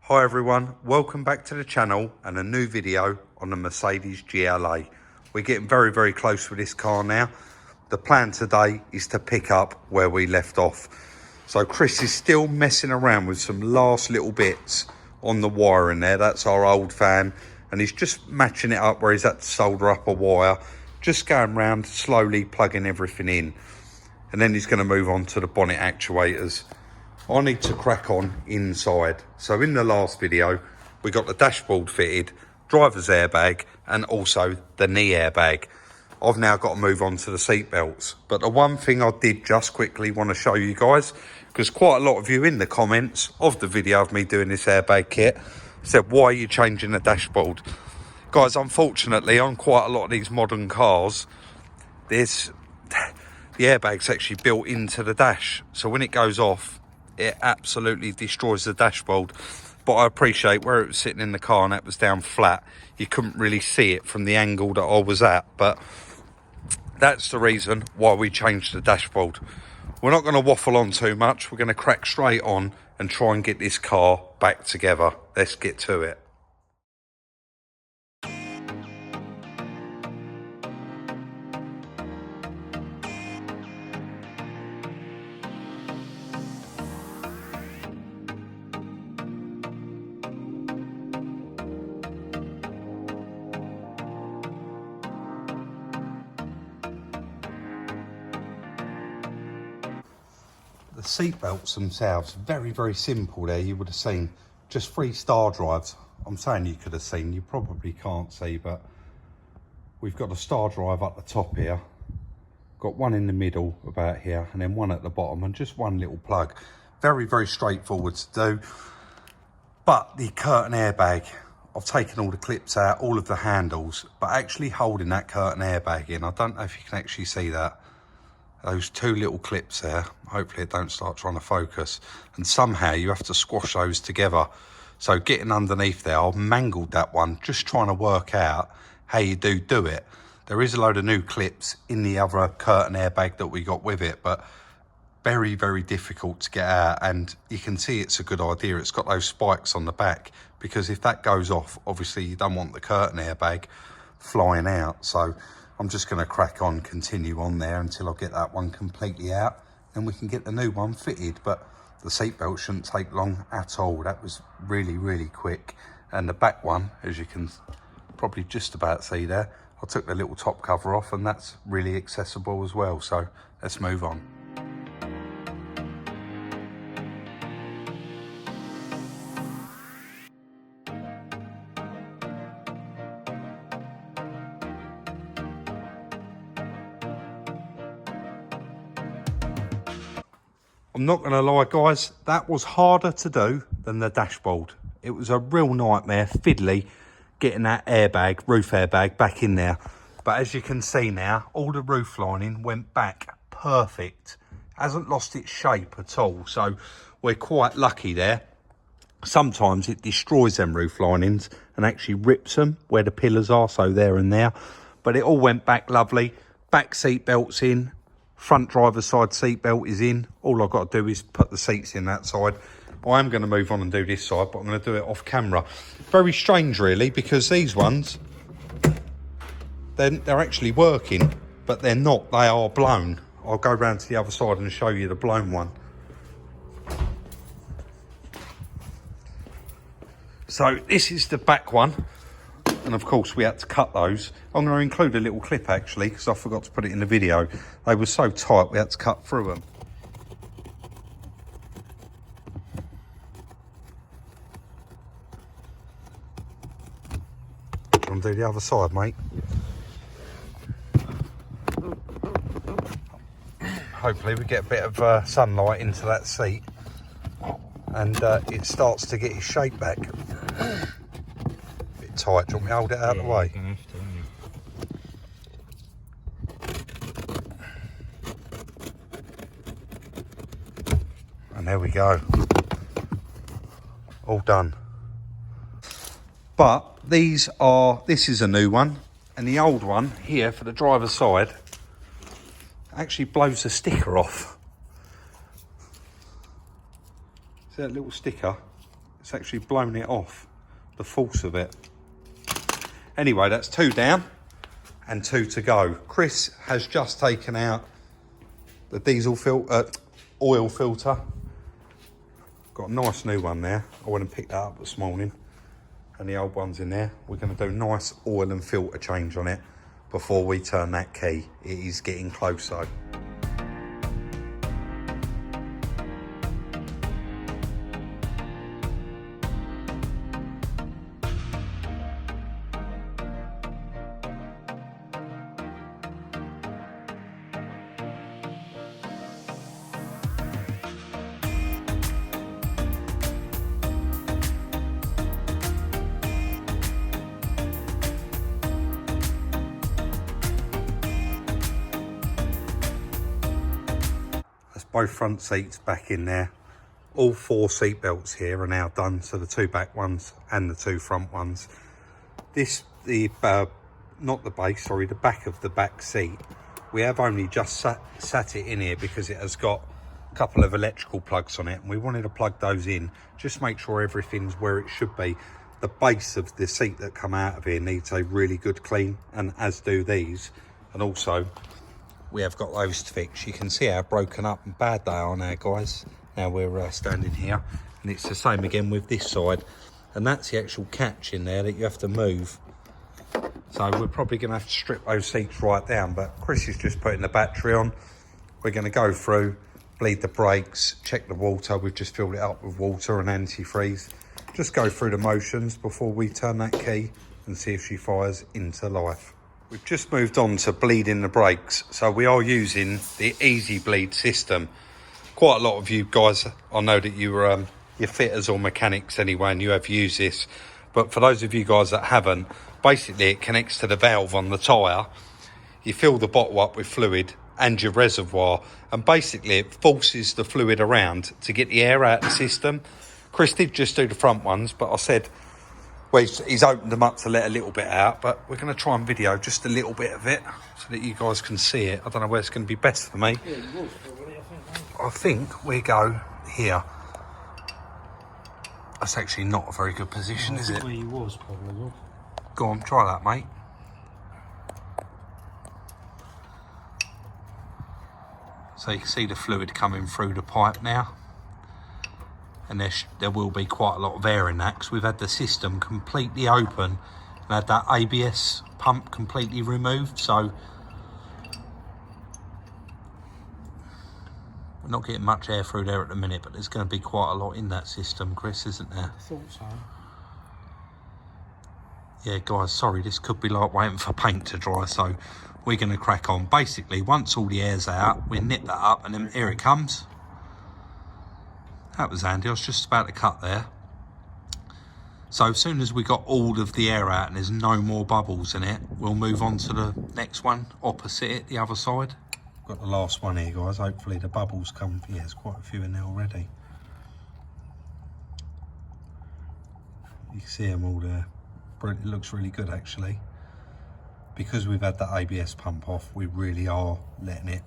Hi everyone, welcome back to the channel and a new video on the Mercedes GLA. We're getting very close with this car now. The plan today is to pick up where we left off. So Chris is still messing around with some last little bits on the wire in there. That's our old fan, and he's just matching it up where he's had to solder up a wire, just going around slowly plugging everything in, and then he's going to move on to the bonnet actuators. I need to crack on inside. So in the last video, we got the dashboard fitted, driver's airbag, and also the knee airbag. I've now got to move on to the seat belts. But the one thing I did just quickly want to show you guys, because quite a lot of you in the comments of the video of me doing this airbag kit said, why are you changing the dashboard? Guys, unfortunately, on quite a lot of these modern cars, the airbag's actually built into the dash. So when it goes off, it absolutely destroys the dashboard. But I appreciate where it was sitting in the car and that was down flat, you couldn't really see it from the angle that I was at. But that's the reason why we changed the dashboard. We're not going to waffle on too much. We're going to crack straight on and try and get this car back together. Let's get to it. The seat belts themselves, very simple there. You would have seen just 3 star drives. I'm saying you could have seen, you probably can't see, but we've got a star drive up the top here, got one in the middle about here, and then one at the bottom, and just one little plug. Very straightforward to do. But the curtain airbag, I've taken all the clips out, all of the handles, but actually holding that curtain airbag in, I don't know if you can actually see that. Those 2 little clips there, hopefully it don't start trying to focus, and somehow you have to squash those together. So getting underneath there, I've mangled that one, just trying to work out how you do it. There is a load of new clips in the other curtain airbag that we got with it, but very difficult to get out. And you can see it's a good idea. It's got those spikes on the back, because if that goes off, obviously you don't want the curtain airbag flying out. So I'm just going to crack on, continue on there until I get that one completely out, and we can get the new one fitted. But the seatbelt shouldn't take long at all. That was really quick. And the back one, as you can probably just about see there, I took the little top cover off, and that's really accessible as well. So let's move on. I'm not going to lie, guys, that was harder to do than the dashboard. It was a real nightmare, fiddly, getting that airbag, roof airbag, back in there. But as you can see now, all the roof lining went back perfect. Hasn't lost its shape at all, so we're quite lucky there. Sometimes it destroys them roof linings and actually rips them where the pillars are, so there and there. But it all went back lovely. Back seat belts in. Front driver's side seat belt is in. All I've got to do is put the seats in that side. I am going to move on and do this side, but I'm going to do it off camera. Very strange really, because these ones, they're actually working, but they're not. They are blown. I'll go round to the other side and show you the blown one. So this is the back one. And of course we had to cut those. I'm going to include a little clip actually, because I forgot to put it in the video. They were so tight we had to cut through them. Do you want to do the other side, mate? Hopefully we get a bit of sunlight into that seat, and it starts to get its shape back. Tight. Do you want me to hold it out of the way? And there we go. All done. But this is a new one, and the old one here for the driver's side actually blows the sticker off. See that little sticker? It's actually blown it off, the force of it. Anyway, that's 2 down and 2 to go. Chris has just taken out the diesel oil filter. Got a nice new one there. I went and picked that up this morning. And the old one's in there. We're going to do a nice oil and filter change on it before we turn that key. It is getting close though. Both front seats back in there. All 4 seat belts here are now done, so the 2 back ones and the 2 front ones. Not the base, sorry, the back of the back seat. We have only just sat it in here because it has got a couple of electrical plugs on it, and we wanted to plug those in, just make sure everything's where it should be. The base of the seat that come out of here needs a really good clean, and as do these. And also, we have got those to fix. You can see how broken up and bad they are now, guys. Now we're standing here, and it's the same again with this side, and that's the actual catch in there that you have to move. So we're probably going to have to strip those seats right down, but Chris is just putting the battery on. We're going to go through, bleed the brakes, check the water. We've just filled it up with water and antifreeze. Just go through the motions before we turn that key and see if she fires into life. We've just moved on to bleeding the brakes, so we are using the Easy Bleed system. Quite a lot of you guys, I know that you're fitters or mechanics anyway, and you have used this, but for those of you guys that haven't, basically it connects to the valve on the tyre. You fill the bottle up with fluid and your reservoir, and basically it forces the fluid around to get the air out of the system. Chris did just do the front ones, but I said, well, he's opened them up to let a little bit out, but we're going to try and video just a little bit of it so that you guys can see it. I don't know where it's going to be best for me. Yeah, you will probably, I think we go here. That's actually not a very good position, is it? where you was probably. Go on, try that, mate. So you can see the fluid coming through the pipe now. And there will be quite a lot of air in that because we've had the system completely open and had that ABS pump completely removed, so we're not getting much air through there at the minute, but there's going to be quite a lot in that system, Chris, isn't there? I thought so. Yeah, guys, sorry, this could be like waiting for paint to dry, so we're going to crack on. Basically, once all the air's out, we nip that up, and then here it comes. That was handy. I was just about to cut there. So as soon as we got all of the air out and there's no more bubbles in it, we'll move on to the next one opposite it, the other side. Got the last one here, guys. Hopefully the bubbles come. Yeah, there's quite a few in there already. You can see them all there. It looks really good, actually. Because we've had that ABS pump off, we really are letting it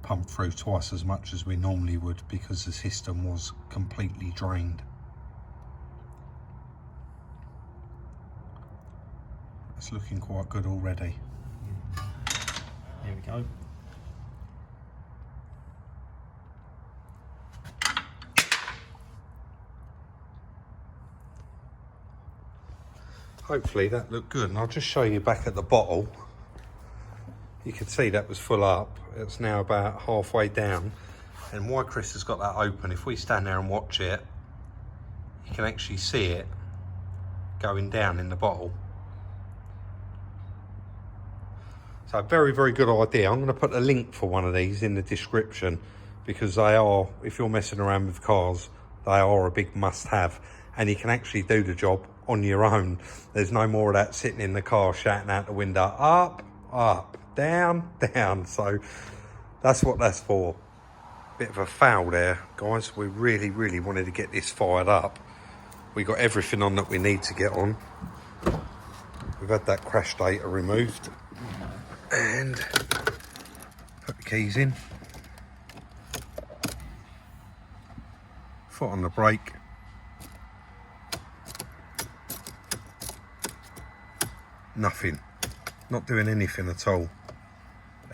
pump through twice as much as we normally would because the system was completely drained. It's looking quite good already. There we go. Hopefully that looked good, and I'll just show you back at the bottle. You can see that was full up. It's now about halfway down, and why Chris has got that open, if we stand there and watch it, you can actually see it going down in the bottle. So very, very good idea. I'm going to put a link for one of these in the description because they are, if you're messing around with cars, they are a big must-have, and you can actually do the job on your own. There's no more of that sitting in the car shouting out the window, up, up, down, down. So that's what that's for. Bit of a foul there, guys. We really, really wanted to get this fired up. We got everything on that we need to get on. We've had that crash data removed. And put the keys in. Foot on the brake. Nothing. Not doing anything at all.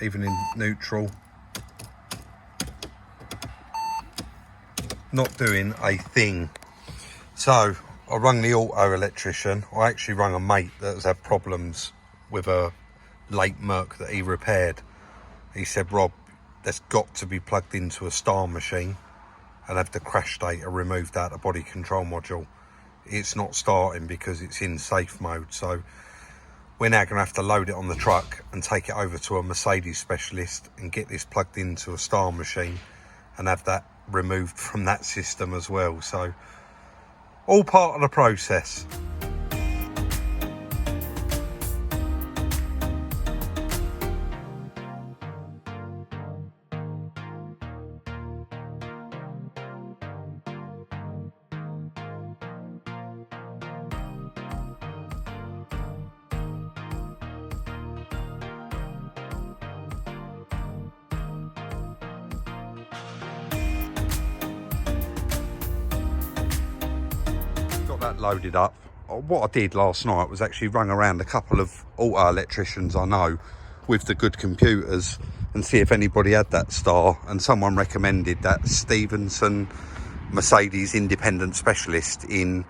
Even in neutral. Not doing a thing. So I rung the auto electrician. I actually rung a mate that has had problems with a late Merc that he repaired. He said, Rob, that's got to be plugged into a star machine and have the crash data removed out of the body control module. It's not starting because it's in safe mode. So we're now going to have to load it on the truck and take it over to a Mercedes specialist and get this plugged into a star machine and have that removed from that system as well. So all part of the process. That loaded up. What I did last night was actually rung around a couple of auto electricians I know with the good computers and see if anybody had that star, and someone recommended that Stephensons Mercedes independent specialist in,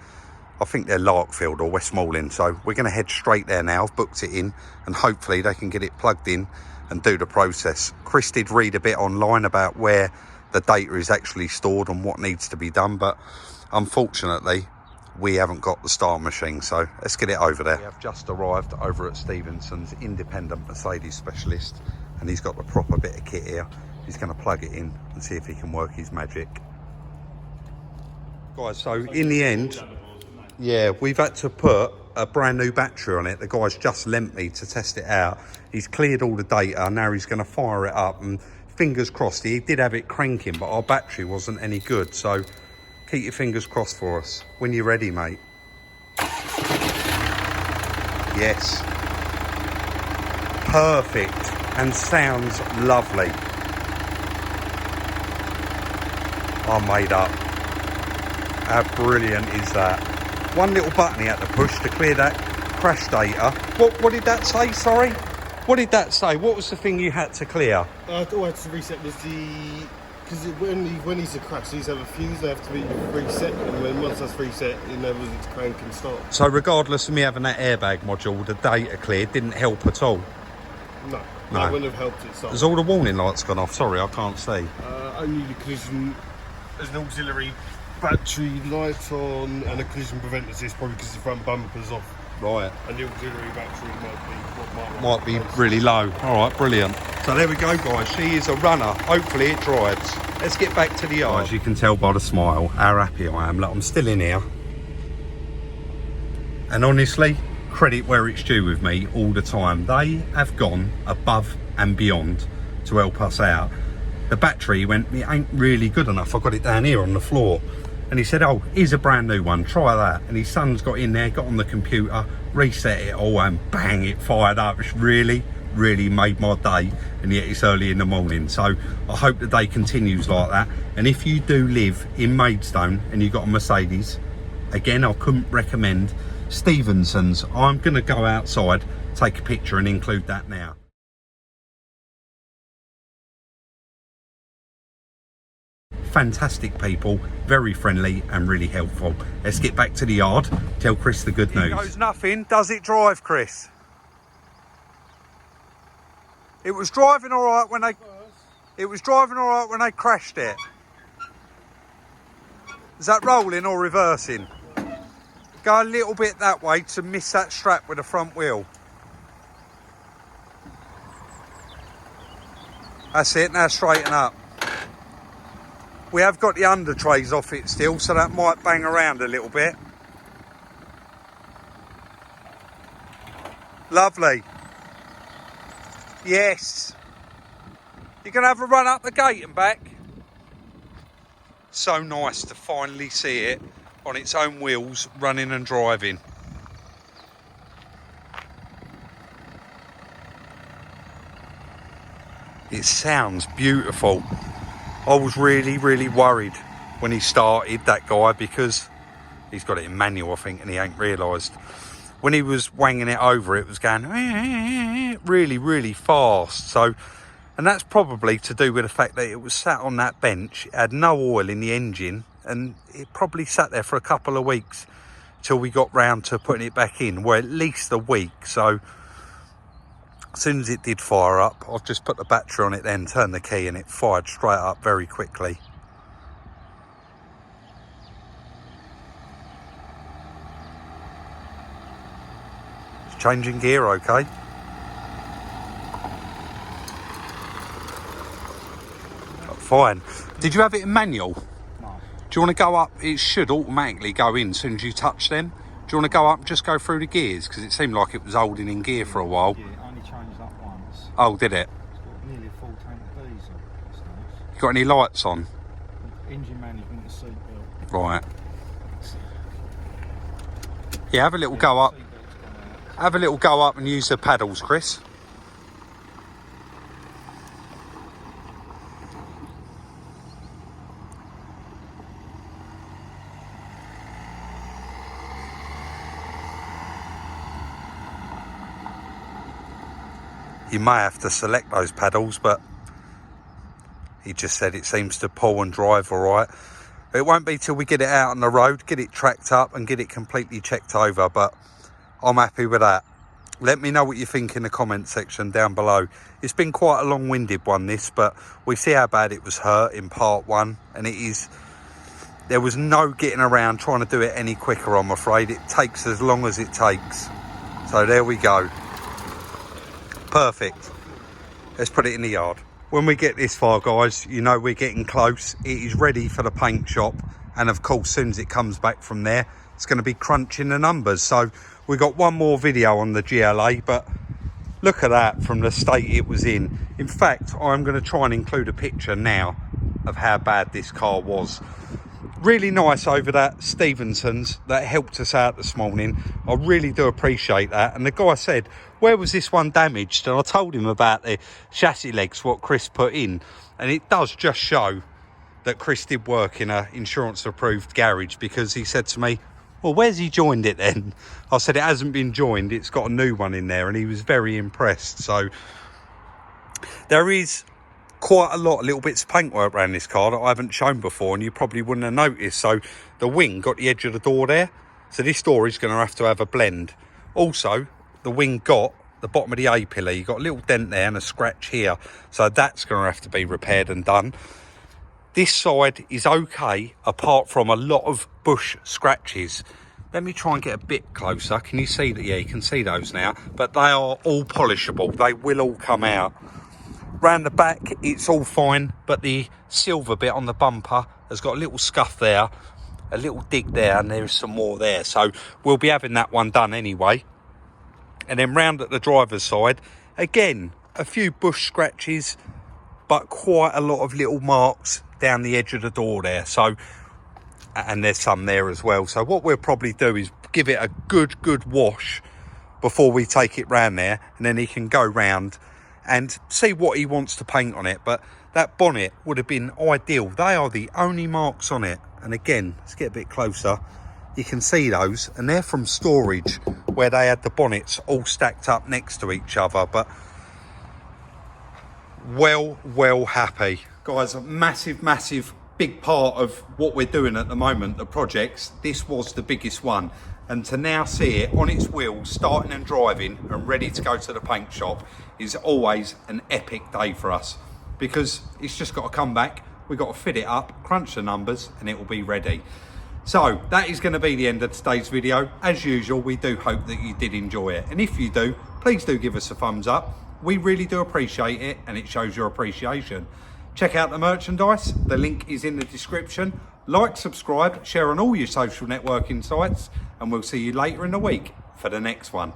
I think they're Larkfield or Westmoreland. So we're going to head straight there now. I've booked it in and hopefully they can get it plugged in and do the process. Chris did read a bit online about where the data is actually stored and what needs to be done, but unfortunately we haven't got the star machine, so let's get it over there. We have just arrived over at Stephensons independent Mercedes specialist, and he's got the proper bit of kit here. He's going to plug it in and see if he can work his magic. Guys, so in the end, yeah, we've had to put a brand new battery on it. The guy's just lent me to test it out. He's cleared all the data, now he's going to fire it up, and fingers crossed, he did have it cranking, but our battery wasn't any good, so keep your fingers crossed for us. When you're ready, mate. Yes. Perfect. And sounds lovely. I'm made up. How brilliant is that? One little button he had to push to clear that crash data. What did that say, sorry? What did that say? What was the thing you had to clear? All I had to reset was because when he's a crash, these have a fuse, they have to be reset, and once that's reset, it enables it to crank and start. So regardless of me having that airbag module, the data cleared didn't help at all? No, that wouldn't have helped it start. Has all the warning lights gone off? Sorry, I can't see. Only the collision, there's an auxiliary battery light on and a collision prevent assist, probably because the front bumper's off. Right. And the auxiliary battery might be really low. All right, brilliant. So there we go, guys. She is a runner. Hopefully it drives. Let's get back to the yard. As you can tell by the smile, how happy I am. Look, I'm still in here. And honestly, credit where it's due with me all the time. They have gone above and beyond to help us out. The battery went, it ain't really good enough. I got it down here on the floor. And he said, oh, here's a brand new one, try that. And his son's got in there, got on the computer, reset it all, and bang, it fired up. It's really made my day, and yet it's early in the morning. So I hope the day continues like that. And if you do live in Maidstone and you've got a Mercedes, again, I couldn't recommend Stephensons. I'm going to go outside, take a picture and include that now. Fantastic people, very friendly and really helpful. Let's get back to the yard, tell Chris the good news. It goes nothing. Does it drive, Chris? It was driving all right when they crashed it. Is that rolling or reversing? Go a little bit that way to miss that strap with the front wheel. That's it, now straighten up. We have got the under trays off it still, so that might bang around a little bit. Lovely. Yes. You're going to have a run up the gate and back. So nice to finally see it on its own wheels, running and driving. It sounds beautiful. I was really worried when he started, that guy, because he's got it in manual, I think, and he ain't realised. when he was wanging it over, it was going really, really fast. So, and that's probably to do with the fact that it was sat on that bench, it had no oil in the engine, and it probably sat there for a couple of weeks till we got round to putting it back in, well, at least a week. So as soon as it did fire up, I've just put the battery on it, then turned the key, and it fired straight up very quickly. It's changing gear okay. Fine. Did you have it in manual? No. Do you want to go up? It should automatically go in as soon as you touch them. Do you want to go up and just go through the gears? Because it seemed like it was holding in gear for a while. Yeah, it only changed that once. Oh, did it? It's got nearly a full tank of diesel. That's nice. You got any lights on? Engine management, the seatbelt. Right. Yeah, have a little go up. Have a little go up and use the paddles, Chris. You may have to select those paddles, but he just said it seems to pull and drive all right. It won't be till we get it out on the road, get it tracked up and get it completely checked over, but I'm happy with that. Let me know what you think in the comment section down below. It's been quite a long-winded one, this, but we see how bad it was hurt in part one, and it is, there was no getting around trying to do it any quicker, I'm afraid. It takes as long as it takes. So there we go. Perfect. Let's put it in the yard. When we get this far, guys, you know we're getting close. It is ready for the paint shop, and of course, as soon as it comes back from there, it's going to be crunching the numbers. So we got one more video on the GLA, but look at that from the state it was in. In fact, I'm going to try and include a picture now of how bad this car was. Really nice over that Stephensons that helped us out this morning. I really do appreciate that. And the guy said, where was this one damaged? And I told him about the chassis legs, what Chris put in. And it does just show that Chris did work in a insurance approved garage, because he said to me, well, where's he joined it then? I said, it hasn't been joined, it's got a new one in there. And he was very impressed. So there is quite a lot of little bits of paintwork around this car that I haven't shown before, and you probably wouldn't have noticed. So the wing got the edge of the door there, so this door is going to have a blend. Also, the wing got the bottom of the A pillar, you got a little dent there and a scratch here, so that's going to have to be repaired and done. This side is okay, apart from a lot of bush scratches. Let me try and get a bit closer. Can you see that? Yeah, you can see those now, but they are all polishable, they will all come out. Round the back, it's all fine, but the silver bit on the bumper has got a little scuff there, a little dig there, and there's some more there. So we'll be having that one done anyway. And then round at the driver's side, again, a few bush scratches, but quite a lot of little marks down the edge of the door there. So, and there's some there as well. So what we'll probably do is give it a good wash before we take it round there, and then he can go round and see what he wants to paint on it. But that bonnet would have been ideal. They are the only marks on it. And again, let's get a bit closer. You can see those, and they're from storage where they had the bonnets all stacked up next to each other. But well happy. Guys, a massive big part of what we're doing at the moment, the projects, this was the biggest one. And to now see it on its wheels, starting and driving and ready to go to the paint shop is always an epic day for us, because it's just got to come back, we've got to fit it up, crunch the numbers, and it will be ready. So that is going to be the end of today's video. As usual, we do hope that you did enjoy it, and if you do, please do give us a thumbs up. We really do appreciate it, and it shows your appreciation. Check out the merchandise, the link is in the description. Like, subscribe, share on all your social networking sites, and we'll see you later in the week for the next one.